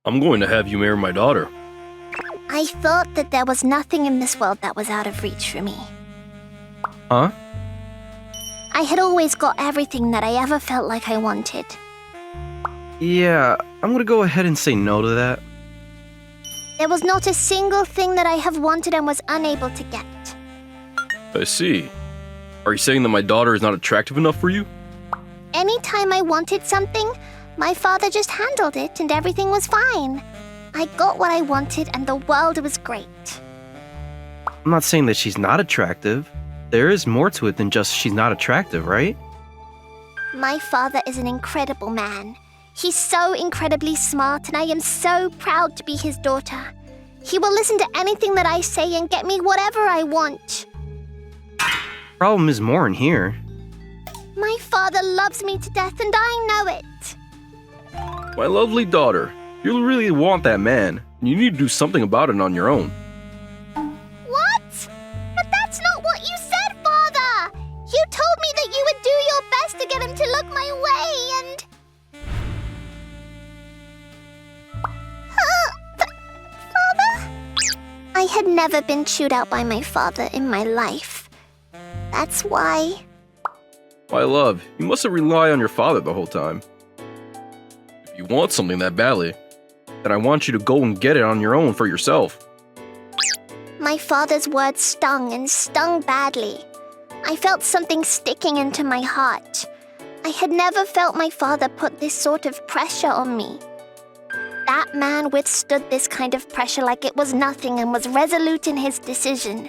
I'm going to have you marry my daughter. I thought that there was nothing in this world that was out of reach for me. Huh? I had always got everything that I ever felt like I wanted. Yeah, I'm gonna go ahead and say no to that. There was not a single thing that I have wanted and was unable to get. I see. Are you saying that my daughter is not attractive enough for you? Anytime I wanted something, my father just handled it and everything was fine. I got what I wanted and the world was great. I'm not saying that she's not attractive. There is more to it than just she's not attractive, right? My father is an incredible man. He's so incredibly smart and I am so proud to be his daughter. He will listen to anything that I say and get me whatever I want. Problem is more in here. My father loves me to death and I know it. My lovely daughter, you really want that man. You need to do something about it on your own. What? But that's not what you said, Father! You told me that you would do your best to get him to look my way and... Father? I had never been chewed out by my father in my life. That's why... My love, you mustn't rely on your father the whole time. If you want something that badly, then I want you to go and get it on your own for yourself. My father's words stung and stung badly. I felt something sticking into my heart. I had never felt my father put this sort of pressure on me. That man withstood this kind of pressure like it was nothing and was resolute in his decision.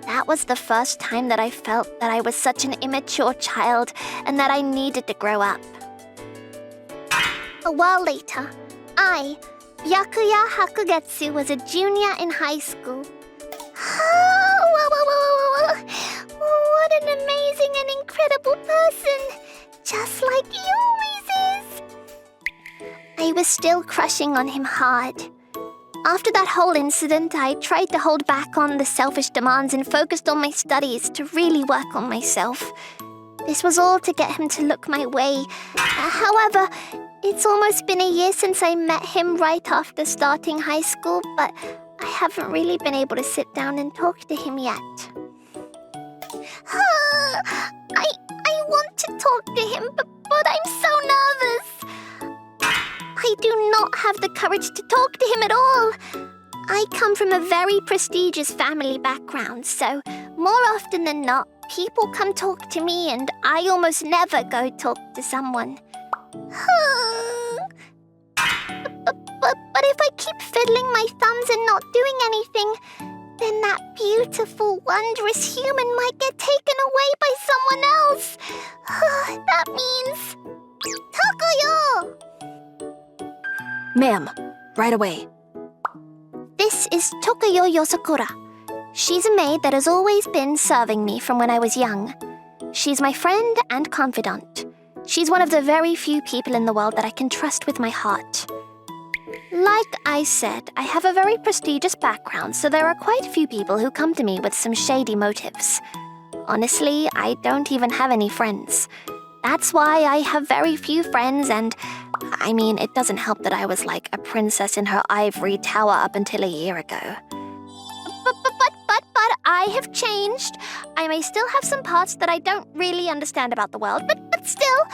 That was the first time that I felt that I was such an immature child and that I needed to grow up. A while later, I, Byakuya Hakugetsu, was a junior in high school. What an amazing and incredible person! Just like you, Mrs. I was still crushing on him hard. After that whole incident, I tried to hold back on the selfish demands and focused on my studies to really work on myself. This was all to get him to look my way. However, it's almost been a year since I met him right after starting high school, but I haven't really been able to sit down and talk to him yet. I want to talk to him, but I'm so nervous. I do not have the courage to talk to him at all. I come from a very prestigious family background, so more often than not, people come talk to me and I almost never go talk to someone. But if I keep fiddling my thumbs and not doing anything, then that beautiful, wondrous human might get taken away by someone else. That means... Takuyo! Ma'am, right away. This is Tokuyo Yosakura. She's a maid that has always been serving me from when I was young. She's my friend and confidant. She's one of the very few people in the world that I can trust with my heart. Like I said, I have a very prestigious background, so there are quite a few people who come to me with some shady motives. Honestly, I don't even have any friends. That's why I have very few friends and... I mean, it doesn't help that I was like a princess in her ivory tower up until a year ago. But I have changed. I may still have some parts that I don't really understand about the world, but still,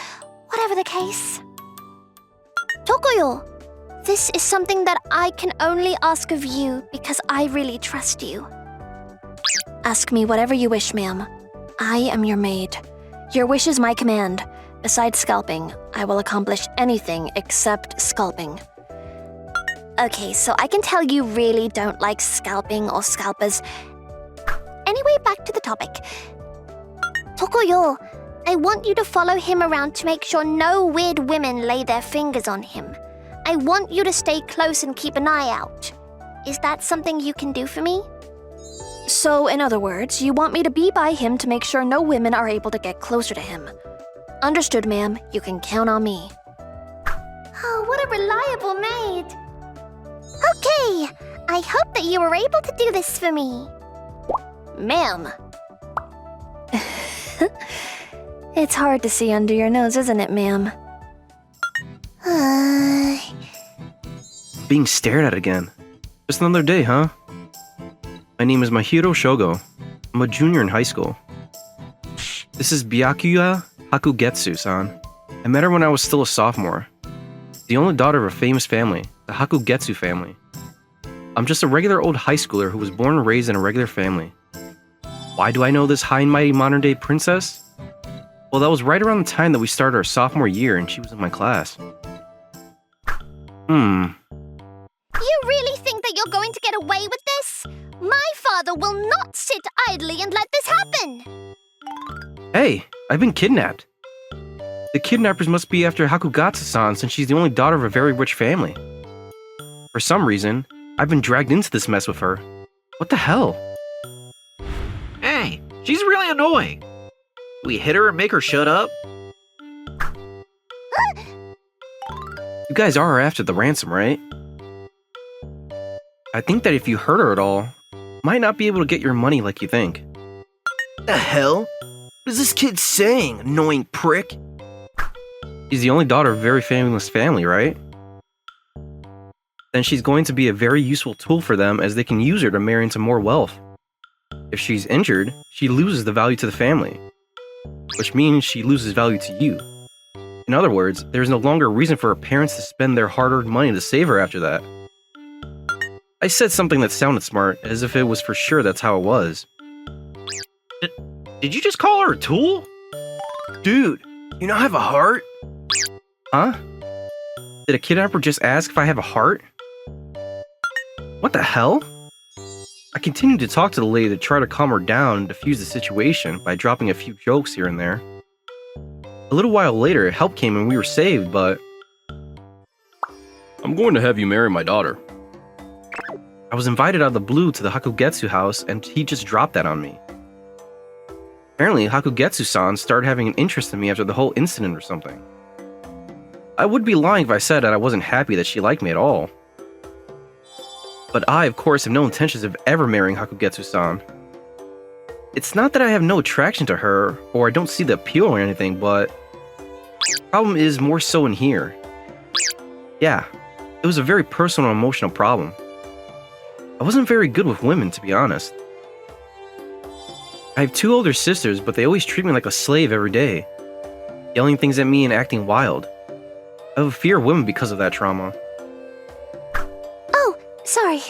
whatever the case. Tokuyo, this is something that I can only ask of you because I really trust you. Ask me whatever you wish, ma'am. I am your maid. Your wish is my command. Besides scalping, I will accomplish anything except scalping. Okay, so I can tell you really don't like scalping or scalpers. Anyway, back to the topic. Tokuyo, I want you to follow him around to make sure no weird women lay their fingers on him. I want you to stay close and keep an eye out. Is that something you can do for me? So, in other words, you want me to be by him to make sure no women are able to get closer to him. Understood, ma'am. You can count on me. Oh, what a reliable maid. Okay, I hope that you were able to do this for me. Ma'am. It's hard to see under your nose, isn't it, ma'am? being stared at again. Just another day, huh? My name is Mahiro Shogo. I'm a junior in high school. This is Byakuya Hakugetsu-san. I met her when I was still a sophomore. The only daughter of a famous family, the Hakugetsu family. I'm just a regular old high schooler who was born and raised in a regular family. Why do I know this high and mighty modern-day princess? Well, that was right around the time that we started our sophomore year and she was in my class. You really think that you're going to get away with this? My father will not sit idly and let this happen! Hey, I've been kidnapped. The kidnappers must be after Hakugatsu-san since she's the only daughter of a very rich family. For some reason, I've been dragged into this mess with her. What the hell? Hey, she's really annoying. We hit her and make her shut up? You guys are after the ransom, right? I think that if you hurt her at all, might not be able to get your money like you think. The hell? What is this kid saying, annoying prick? She's the only daughter of a very famous family, right? Then she's going to be a very useful tool for them as they can use her to marry into more wealth. If she's injured, she loses the value to the family, which means she loses value to you. In other words, there's no longer a reason for her parents to spend their hard-earned money to save her after that. I said something that sounded smart, as if it was for sure that's how it was. Did you just call her a tool? Dude, you not have a heart? Huh? Did a kidnapper just ask if I have a heart? What the hell? I continued to talk to the lady to try to calm her down and defuse the situation by dropping a few jokes here and there. A little while later, help came and we were saved, but... I'm going to have you marry my daughter. I was invited out of the blue to the Hakugetsu house and he just dropped that on me. Apparently, Hakugetsu-san started having an interest in me after the whole incident or something. I would be lying if I said that I wasn't happy that she liked me at all. But I, of course, have no intentions of ever marrying Hakugetsu-san. It's not that I have no attraction to her, or I don't see the appeal or anything, but... the problem is more so in here. Yeah, it was a very personal and emotional problem. I wasn't very good with women, to be honest. I have 2 older sisters, but they always treat me like a slave every day, yelling things at me and acting wild. I have a fear of women because of that trauma. Oh, sorry.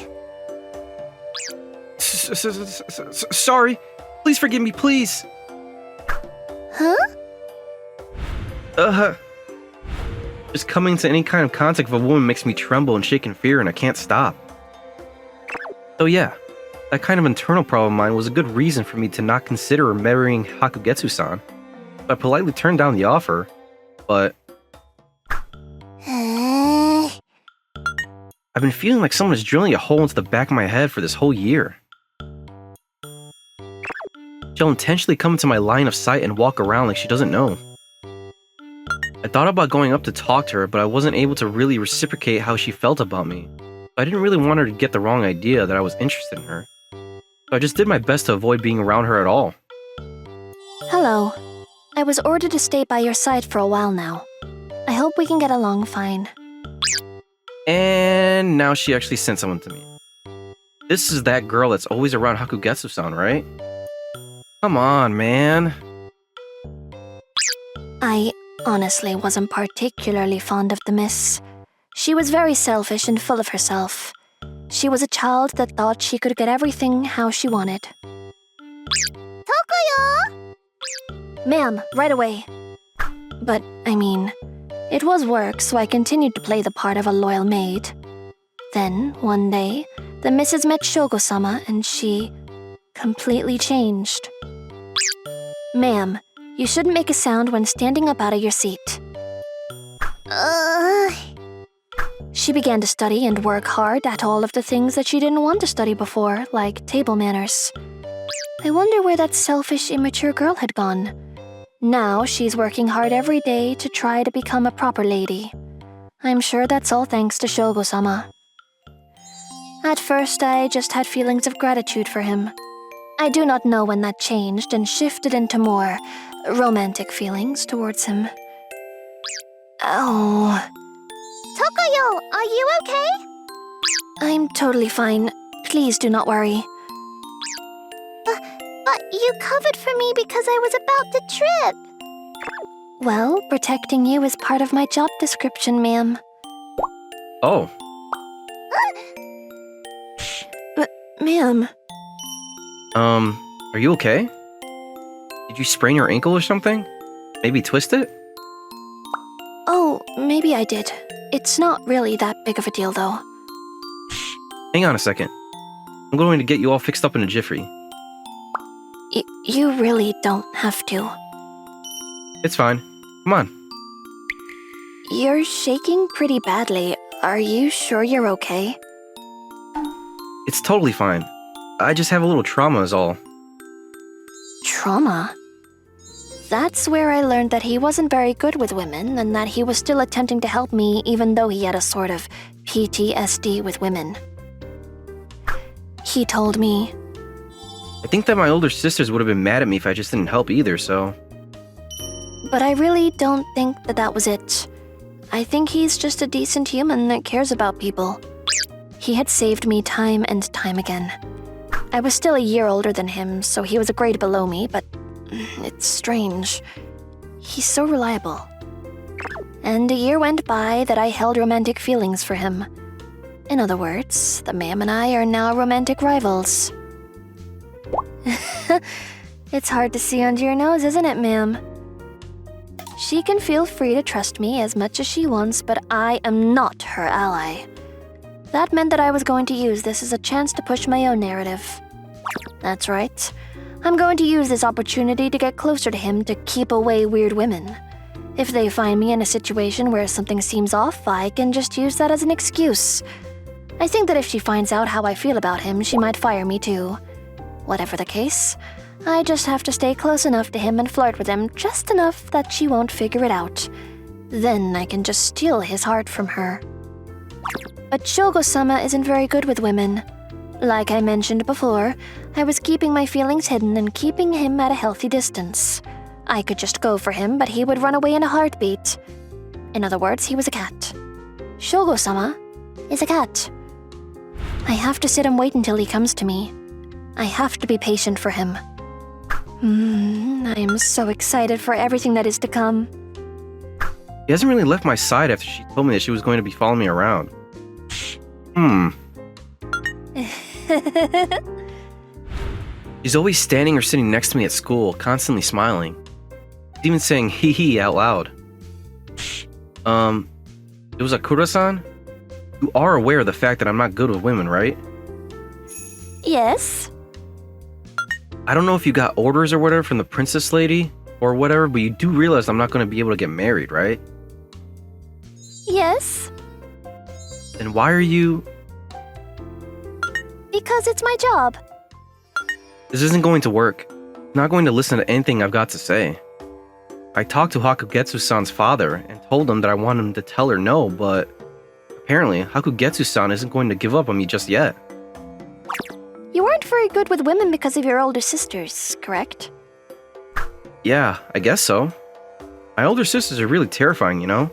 Sorry. Please forgive me, please. Huh? Just coming into any kind of contact with a woman makes me tremble and shake in fear and I can't stop. So yeah, that kind of internal problem of mine was a good reason for me to not consider marrying Hakugetsu-san. So I politely turned down the offer, but... I've been feeling like someone is drilling a hole into the back of my head for this whole year. She'll intentionally come into my line of sight and walk around like she doesn't know. I thought about going up to talk to her, but I wasn't able to really reciprocate how she felt about me. I didn't really want her to get the wrong idea that I was interested in her. So I just did my best to avoid being around her at all. Hello. I was ordered to stay by your side for a while now. I hope we can get along fine. And now she actually sent someone to me. This is that girl that's always around Hakugetsu-san, right? Come on, man. I honestly wasn't particularly fond of the miss. She was very selfish and full of herself. She was a child that thought she could get everything how she wanted. Tokuyo! Ma'am, right away. But, I mean, it was work, so I continued to play the part of a loyal maid. Then, one day, the missus met Shogo-sama and she completely changed. Ma'am, you shouldn't make a sound when standing up out of your seat. She began to study and work hard at all of the things that she didn't want to study before, like table manners. I wonder where that selfish, immature girl had gone. Now she's working hard every day to try to become a proper lady. I'm sure that's all thanks to Shogo-sama. At first, I just had feelings of gratitude for him. I do not know when that changed and shifted into more romantic feelings towards him. Oh... Tokuyo, are you okay? I'm totally fine. Please do not worry. But you covered for me because I was about to trip. Well, protecting you is part of my job description, ma'am. Oh, But, ma'am, are you okay? Did you sprain your ankle or something? Maybe twist it? oh, maybe I did. It's not really that big of a deal, though. Hang on a second. I'm going to get you all fixed up in a jiffy. You really don't have to. It's fine. Come on. You're shaking pretty badly. Are you sure you're okay? It's totally fine. I just have a little trauma is all. Trauma? That's where I learned that he wasn't very good with women and that he was still attempting to help me even though he had a sort of PTSD with women. He told me, I think that my older sisters would have been mad at me if I just didn't help either, so... but I really don't think that that was it. I think he's just a decent human that cares about people. He had saved me time and time again. I was still a year older than him, so he was a grade below me, but it's strange. He's so reliable. And a year went by that I held romantic feelings for him. In other words, the ma'am and I are now romantic rivals. It's hard to see under your nose, isn't it, ma'am? She can feel free to trust me as much as she wants, but I am not her ally. That meant that I was going to use this as a chance to push my own narrative. That's right. I'm going to use this opportunity to get closer to him to keep away weird women. If they find me in a situation where something seems off, I can just use that as an excuse. I think that if she finds out how I feel about him, she might fire me too. Whatever the case, I just have to stay close enough to him and flirt with him just enough that she won't figure it out. Then I can just steal his heart from her. But Shogo-sama isn't very good with women. Like I mentioned before, I was keeping my feelings hidden and keeping him at a healthy distance. I could just go for him, but he would run away in a heartbeat. In other words, he was a cat. Shogo-sama is a cat. I have to sit and wait until he comes to me. I have to be patient for him. I am so excited for everything that is to come. He hasn't really left my side after she told me that she was going to be following me around. She's always standing or sitting next to me at school, constantly smiling. She's even saying hee hee out loud. It was Akura-san? You are aware of the fact that I'm not good with women, right? Yes? I don't know if you got orders or whatever from the princess lady or whatever, but you do realize I'm not going to be able to get married, right? Yes, Then why are you... because it's my job. This isn't going to work. I'm not going to listen to anything I've got to say. I talked to Hakugetsu-san's father and told him that I want him to tell her no, but apparently Hakugetsu-san isn't going to give up on me just yet. You weren't very good with women because of your older sisters, correct? Yeah, I guess so. My older sisters are really terrifying, you know?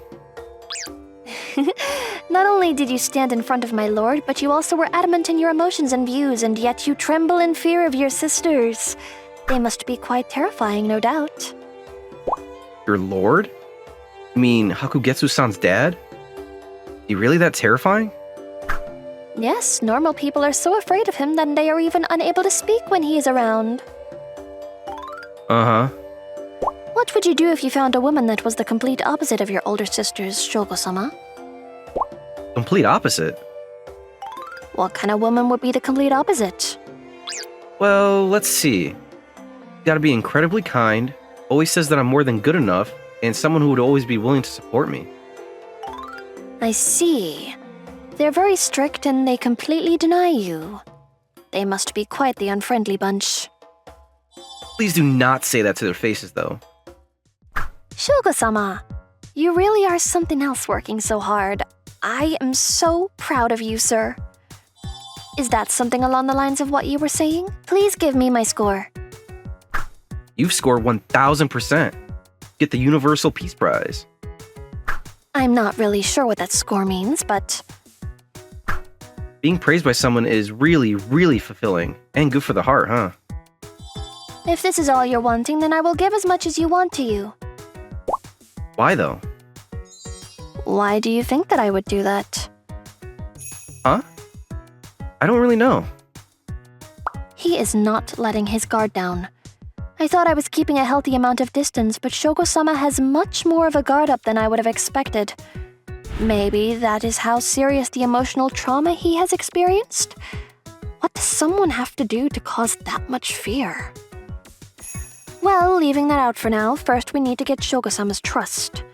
Not only did you stand in front of my lord, but you also were adamant in your emotions and views, and yet you tremble in fear of your sisters. They must be quite terrifying, no doubt. Your lord? You mean Hakugetsu-san's dad? Is he really that terrifying? Yes, normal people are so afraid of him that they are even unable to speak when he is around. Uh-huh. What would you do if you found a woman that was the complete opposite of your older sisters, Shogo-sama? Complete opposite. What kind of woman would be the complete opposite? Well, let's see. You gotta be incredibly kind, always says that I'm more than good enough, and someone who would always be willing to support me. I see. They're very strict and they completely deny you. They must be quite the unfriendly bunch. Please do not say that to their faces, though. Shogo-sama, you really are something else working so hard. I am so proud of you, sir. Is that something along the lines of what you were saying? Please give me my score. You've scored 1000%. Get the Universal Peace Prize. I'm not really sure what that score means, but... Being praised by someone is really, really fulfilling and good for the heart, huh? If this is all you're wanting, then I will give as much as you want to you. Why though? Why do you think that I would do that? Huh? I don't really know. He is not letting his guard down. I thought I was keeping a healthy amount of distance, but Shogo-sama has much more of a guard up than I would have expected. Maybe that is how serious the emotional trauma he has experienced? What does someone have to do to cause that much fear? Well, leaving that out for now, first we need to get Shogo-sama's trust.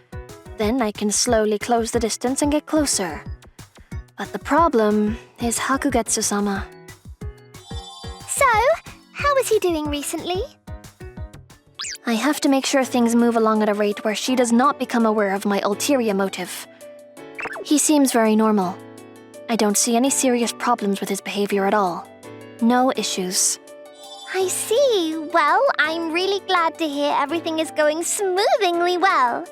Then I can slowly close the distance and get closer. But the problem is Hakugetsu-sama. So, how is he doing recently? I have to make sure things move along at a rate where she does not become aware of my ulterior motive. He seems very normal. I don't see any serious problems with his behavior at all. No issues. I see. Well, I'm really glad to hear everything is going smoothly well.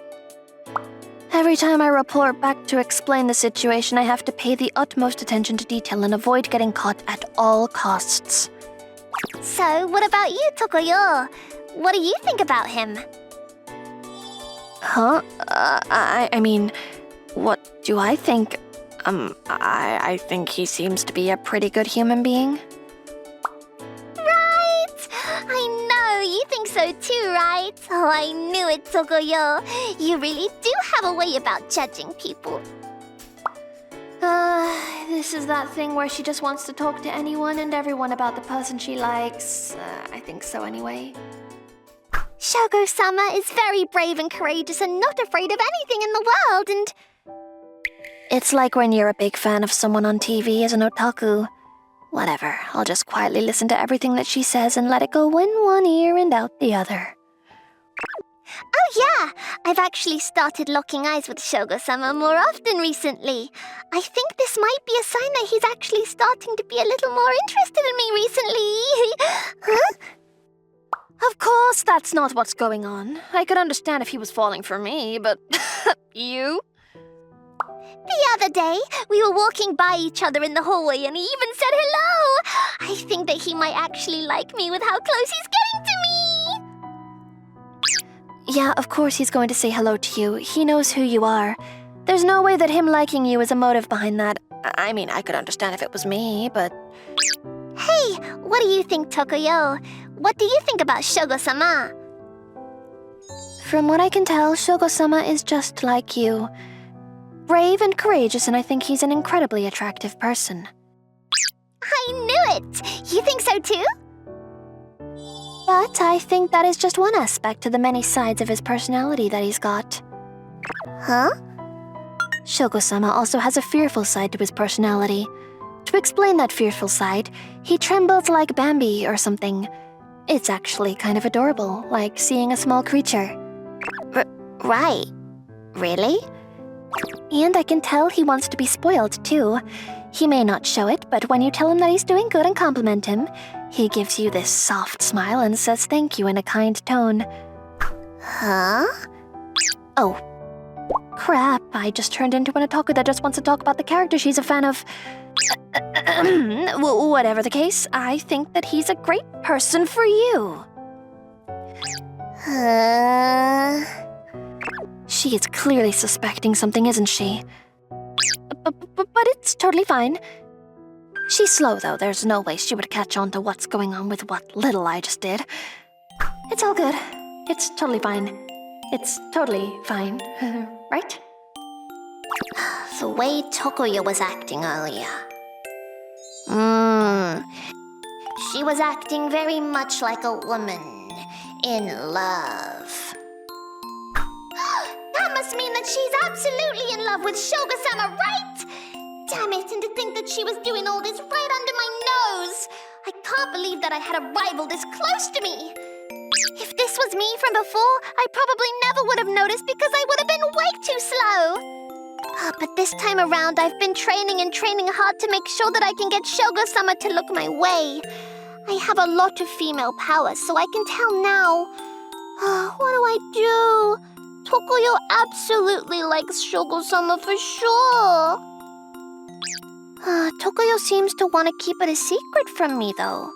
Every time I report back to explain the situation, I have to pay the utmost attention to detail and avoid getting caught at all costs. So, what about you, Tokoyo? What do you think about him? Huh? I mean, what do I think? I think he seems to be a pretty good human being. Right! I know, you think so too, right? Oh, I knew it, Tokoyo. You really do have a way about judging people. This is that thing where she just wants to talk to anyone and everyone about the person she likes. I think so anyway. Shogo-sama is very brave and courageous and not afraid of anything in the world, and... It's like when you're a big fan of someone on TV as an otaku. Whatever, I'll just quietly listen to everything that she says and let it go in one ear and out the other. Oh yeah, I've actually started locking eyes with Shogo-sama more often recently. I think this might be a sign that he's actually starting to be a little more interested in me recently. Huh? Of course, that's not what's going on. I could understand if he was falling for me, but... you? The other day, we were walking by each other in the hallway and he even said hello. I think that he might actually like me with how close he's getting to me. Yeah, of course he's going to say hello to you. He knows who you are. There's no way that him liking you is a motive behind that. I mean, I could understand if it was me, but... Hey, what do you think, Tokoyo? What do you think about Shogo-sama? From what I can tell, Shogo-sama is just like you. Brave and courageous, and I think he's an incredibly attractive person. I knew it! You think so too? But I think that is just one aspect to the many sides of his personality that he's got. Huh? Shogo-sama also has a fearful side to his personality. To explain that fearful side, he trembles like Bambi or something. It's actually kind of adorable, like seeing a small creature. Right. Really? And I can tell he wants to be spoiled, too. He may not show it, but when you tell him that he's doing good and compliment him, he gives you this soft smile and says thank you in a kind tone. Huh? Oh. Crap, I just turned into an otaku that just wants to talk about the character she's a fan of. Whatever the case, I think that he's a great person for you. She is clearly suspecting something, isn't she? But it's totally fine. She's slow, though. There's no way she would catch on to what's going on with what little I just did. It's all good. It's totally fine. It's totally fine. Right? The way Tokoyo was acting earlier. She was acting very much like a woman in love. That must mean that she's absolutely in love with Shogo-sama, right? Damn it, and to think that she was doing all this right under my nose. I can't believe that I had a rival this close to me. If this was me from before, I probably never would have noticed because I would have been way too slow. But this time around, I've been training and training hard to make sure that I can get Shogo-sama to look my way. I have a lot of female power, so I can tell now. What do I do? Tokoyo absolutely likes Shogo-sama for sure. Tokuyo seems to want to keep it a secret from me, though.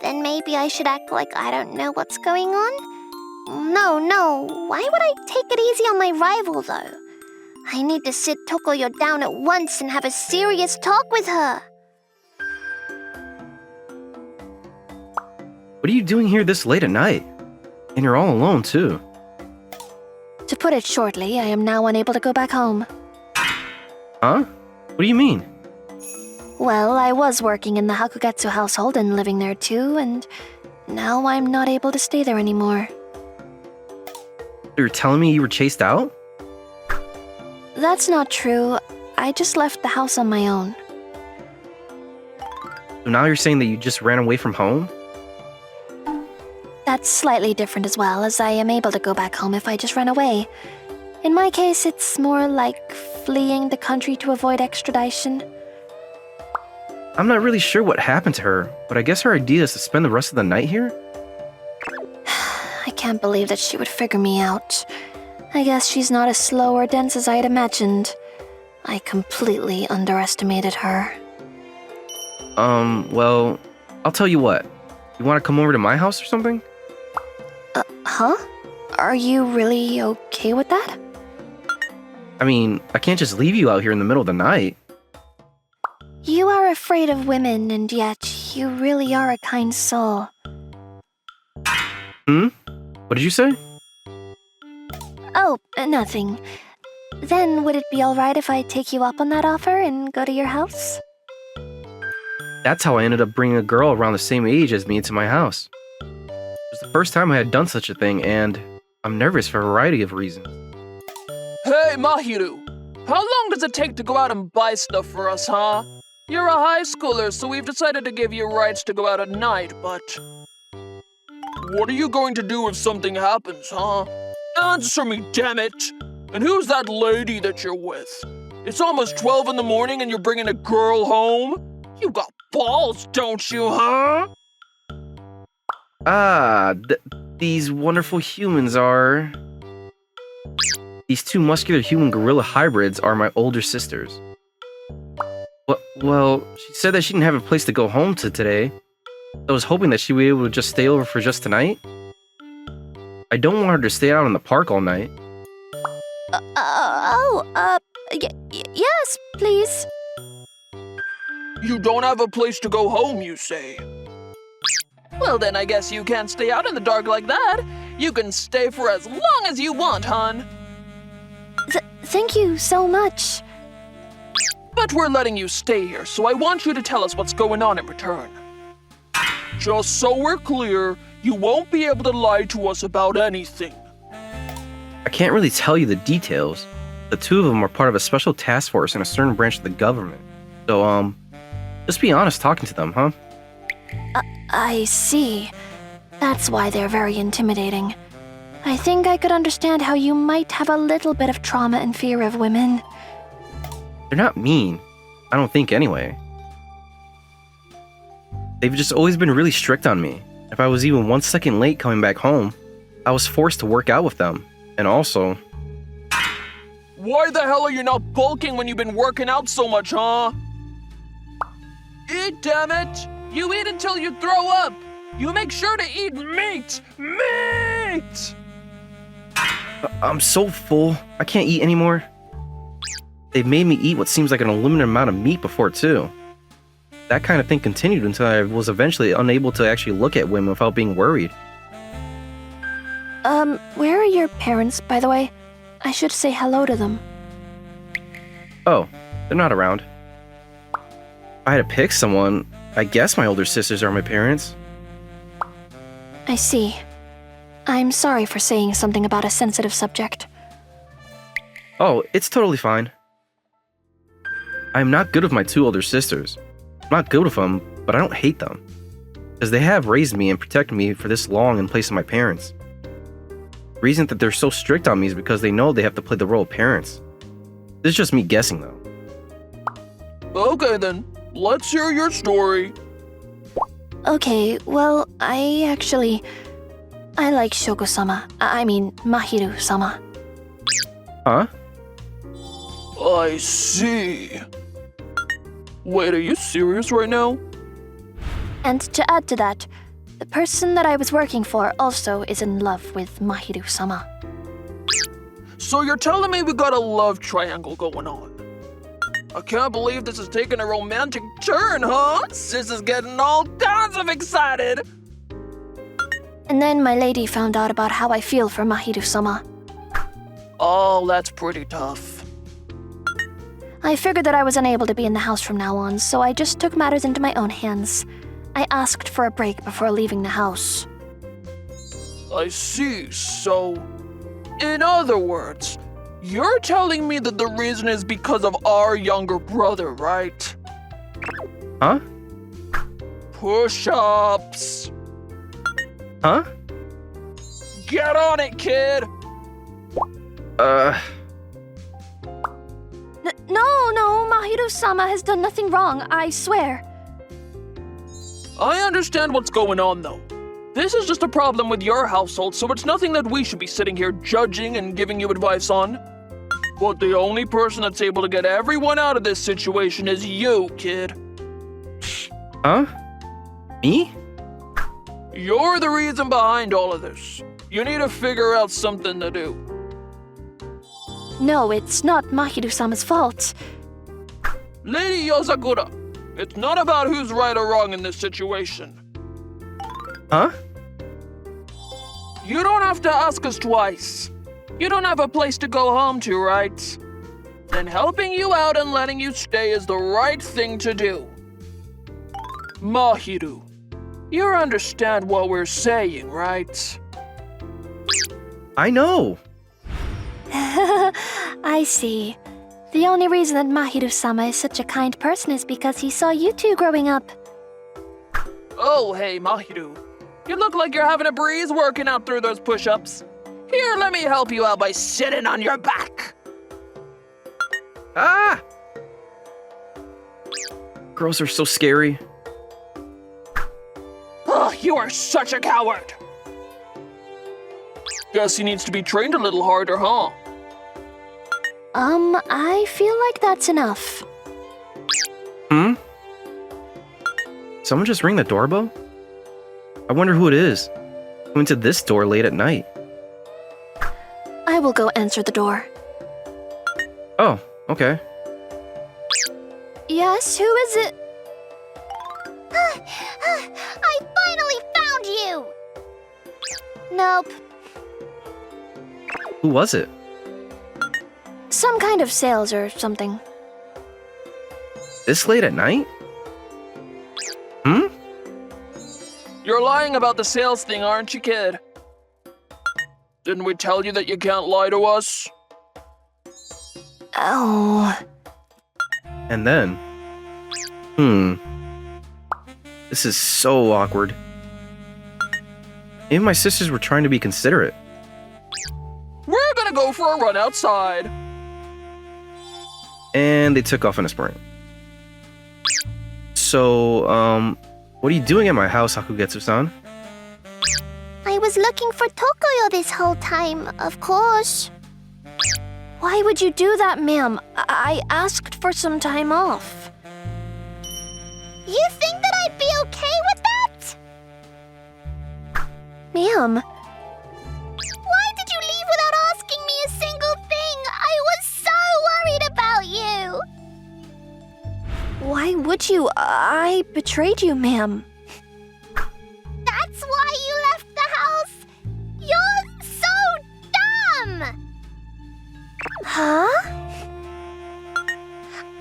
Then maybe I should act like I don't know what's going on? No, why would I take it easy on my rival, though? I need to sit Tokuyo down at once and have a serious talk with her. What are you doing here this late at night? And you're all alone, too. To put it shortly, I am now unable to go back home. Huh? What do you mean? Well, I was working in the Hakugetsu household and living there too, and now I'm not able to stay there anymore. You're telling me you were chased out? That's not true. I just left the house on my own. So now you're saying that you just ran away from home? That's slightly different as well, as I am able to go back home if I just run away. In my case, it's more like fleeing the country to avoid extradition. I'm not really sure what happened to her, but I guess her idea is to spend the rest of the night here? I can't believe that she would figure me out. I guess she's not as slow or dense as I had imagined. I completely underestimated her. Well, I'll tell you what. You want to come over to my house or something? Huh? Are you really okay with that? I mean, I can't just leave you out here in the middle of the night. You are afraid of women, and yet you really are a kind soul. What did you say? Oh, nothing. Then would it be alright if I take you up on that offer and go to your house? That's how I ended up bringing a girl around the same age as me into my house. It was the first time I had done such a thing, and I'm nervous for a variety of reasons. Hey, Mahiru! How long does it take to go out and buy stuff for us, huh? You're a high schooler, so we've decided to give you rights to go out at night, but... What are you going to do if something happens, huh? Answer me, damn it! And who's that lady that you're with? It's almost 12 in the morning and you're bringing a girl home? You got balls, don't you, huh? These wonderful humans are... These two muscular human gorilla hybrids are my older sisters. Well, she said that she didn't have a place to go home to today. I was hoping that she would be able to just stay over for just tonight. I don't want her to stay out in the park all night. Yes, please. You don't have a place to go home, you say? Well, then I guess you can't stay out in the dark like that. You can stay for as long as you want, hon. Thank you so much. But we're letting you stay here, so I want you to tell us what's going on in return. Just so we're clear, you won't be able to lie to us about anything. I can't really tell you the details. The two of them are part of a special task force in a certain branch of the government. So, just be honest talking to them, huh? I see. That's why they're very intimidating. I think I could understand how you might have a little bit of trauma and fear of women. They're not mean. I don't think anyway. They've just always been really strict on me. If I was even 1 second late coming back home, I was forced to work out with them. And also... Why the hell are you not bulking when you've been working out so much, huh? Eat, damn it! You eat until you throw up! You make sure to eat meat! Meat! I'm so full. I can't eat anymore. They've made me eat what seems like an unlimited amount of meat before, too. That kind of thing continued until I was eventually unable to actually look at women without being worried. Where are your parents, by the way? I should say hello to them. Oh, they're not around. If I had to pick someone, I guess my older sisters are my parents. I see. I'm sorry for saying something about a sensitive subject. Oh, it's totally fine. I'm not good with my two older sisters. I'm not good with them, but I don't hate them. Because they have raised me and protected me for this long in place of my parents. The reason that they're so strict on me is because they know they have to play the role of parents. This is just me guessing, though. Okay then, let's hear your story. Okay, well, I like Shoko-sama. I mean, Mahiru-sama. Huh? I see. Wait, are you serious right now? And to add to that, the person that I was working for also is in love with Mahiru-sama. So you're telling me we got a love triangle going on? I can't believe this is taking a romantic turn, huh? Sis is getting all kinds of excited. And then my lady found out about how I feel for Mahiru-sama. Oh, that's pretty tough. I figured that I was unable to be in the house from now on, so I just took matters into my own hands. I asked for a break before leaving the house. I see, so... In other words, you're telling me that the reason is because of our younger brother, right? Huh? Push-ups! Huh? Get on it, kid! No, Mahiru-sama has done nothing wrong, I swear. I understand what's going on, though. This is just a problem with your household, so it's nothing that we should be sitting here judging and giving you advice on. But the only person that's able to get everyone out of this situation is you, kid. Huh? Me? You're the reason behind all of this. You need to figure out something to do. No, it's not Mahiru-sama's fault. Lady Yosakura, it's not about who's right or wrong in this situation. Huh? You don't have to ask us twice. You don't have a place to go home to, right? Then helping you out and letting you stay is the right thing to do. Mahiru, you understand what we're saying, right? I know. I see. The only reason that Mahiru-sama is such a kind person is because he saw you two growing up. Oh, hey, Mahiru. You look like you're having a breeze working out through those push-ups. Here, let me help you out by sitting on your back. Ah! Girls are so scary. Oh, you are such a coward. Guess he needs to be trained a little harder, huh? I feel like that's enough. Hmm? Someone just ring the doorbell? I wonder who it is. Who went to this door late at night? I will go answer the door. Oh, okay. Yes, who is it? I finally found you! Nope. Who was it? Some kind of sales or something. This late at night? Hmm? You're lying about the sales thing, aren't you, kid? Didn't we tell you that you can't lie to us? Oh. And then... This is so awkward. Maybe my sisters were trying to be considerate. We're gonna go for a run outside. And they took off in a sprint. So, what are you doing at my house, Hakugetsu-san? I was looking for Tokoyo this whole time, of course. Why would you do that, ma'am? I asked for some time off. You think that I'd be okay with that? Ma'am, Why did you leave without asking me a single thing? I was so worried about you. why would you? I betrayed you, ma'am. That's why you left the house? You're so dumb! Huh?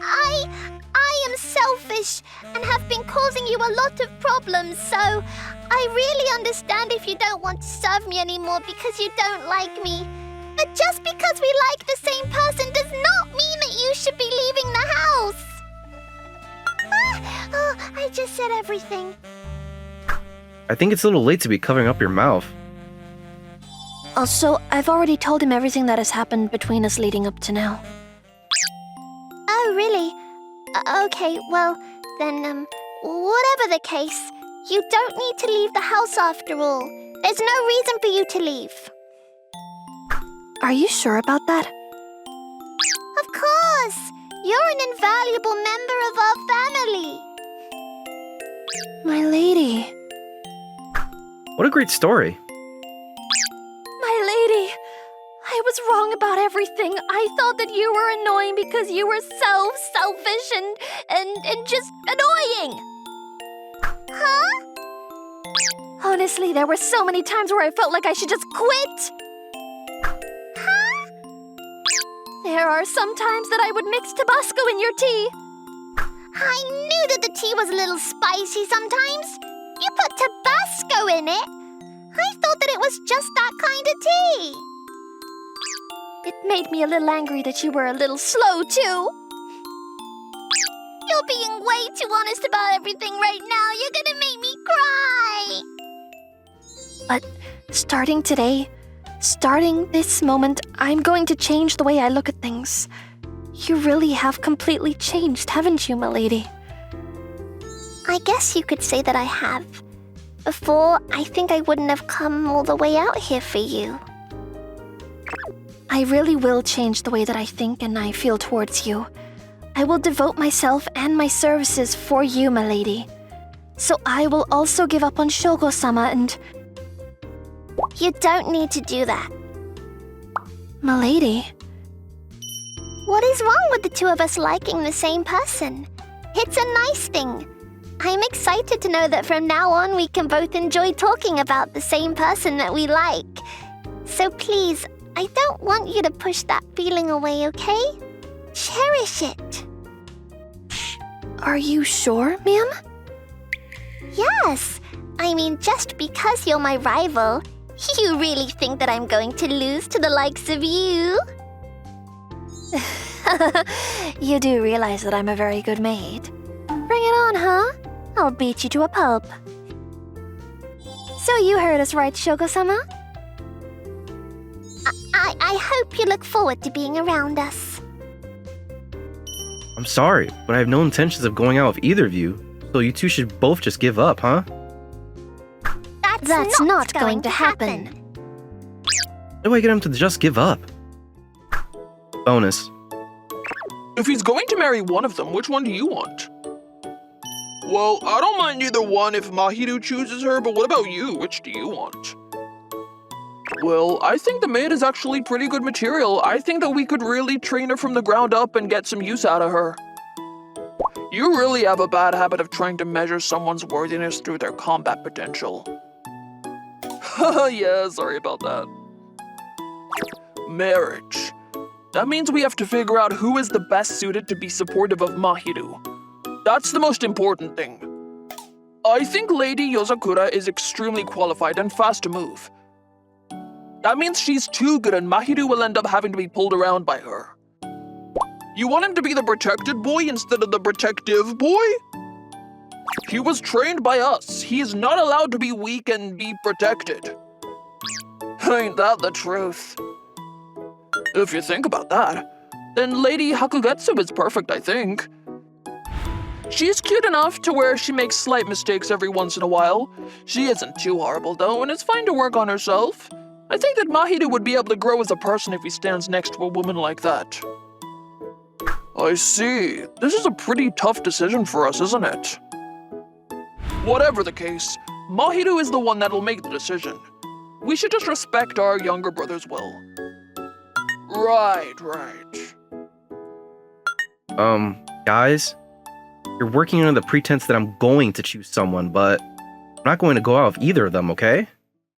I am selfish and have been causing you a lot of problems, so I really understand if you don't want to serve me anymore because you don't like me. But just because we like the same person does not mean that you should be leaving the house. I just said everything. I think it's a little late to be covering up your mouth. Also, I've already told him everything that has happened between us leading up to now. Oh, really? Okay, well, then, whatever the case, you don't need to leave the house after all. There's no reason for you to leave. Are you sure about that? Of course! You're an invaluable member of our family. My lady. What a great story. My lady. I was wrong about everything. I thought that you were annoying because you were so selfish and just annoying. Huh? Honestly, there were so many times where I felt like I should just quit. Huh? There are some times that I would mix Tabasco in your tea. I knew that the tea was a little spicy sometimes. You put Tabasco in it. I thought that it was just that kind of tea. It made me a little angry that you were a little slow, too. You're being way too honest about everything right now. You're gonna make me cry. But starting today, starting this moment, I'm going to change the way I look at things. You really have completely changed, haven't you, milady? I guess you could say that I have. Before, I think I wouldn't have come all the way out here for you. I really will change the way that I think and I feel towards you. I will devote myself and my services for you, milady. So I will also give up on Shogo-sama and... You don't need to do that. Milady? What is wrong with the two of us liking the same person? It's a nice thing. I'm excited to know that from now on we can both enjoy talking about the same person that we like. So please, I don't want you to push that feeling away, okay? Cherish it. Are you sure, ma'am? Yes. I mean, just because you're my rival, you really think that I'm going to lose to the likes of you? You do realize that I'm a very good maid. Bring it on, huh? I'll beat you to a pulp. So you heard us right, Shogo-sama? I hope you look forward to being around us. I'm sorry, but I have no intentions of going out with either of you, so you two should both just give up, huh? That's not going to happen. How do I get him to just give up? Bonus. If he's going to marry one of them, which one do you want? Well, I don't mind either one if Mahiru chooses her, but what about you? Which do you want? Well, I think the maid is actually pretty good material. I think that we could really train her from the ground up and get some use out of her. You really have a bad habit of trying to measure someone's worthiness through their combat potential. Yeah, sorry about that. Marriage. That means we have to figure out who is the best suited to be supportive of Mahiru. That's the most important thing. I think Lady Yozakura is extremely qualified and fast to move. That means she's too good and Mahiru will end up having to be pulled around by her. You want him to be the protected boy instead of the protective boy? He was trained by us. He is not allowed to be weak and be protected. Ain't that the truth? If you think about that, then Lady Hakugetsu is perfect, I think. She's cute enough to where she makes slight mistakes every once in a while. She isn't too horrible though, and it's fine to work on herself. I think that Mahiru would be able to grow as a person if he stands next to a woman like that. I see. This is a pretty tough decision for us, isn't it? Whatever the case, Mahiru is the one that'll make the decision. We should just respect our younger brother's will. Right. Guys, you're working under the pretense that I'm going to choose someone, but I'm not going to go out with either of them, okay?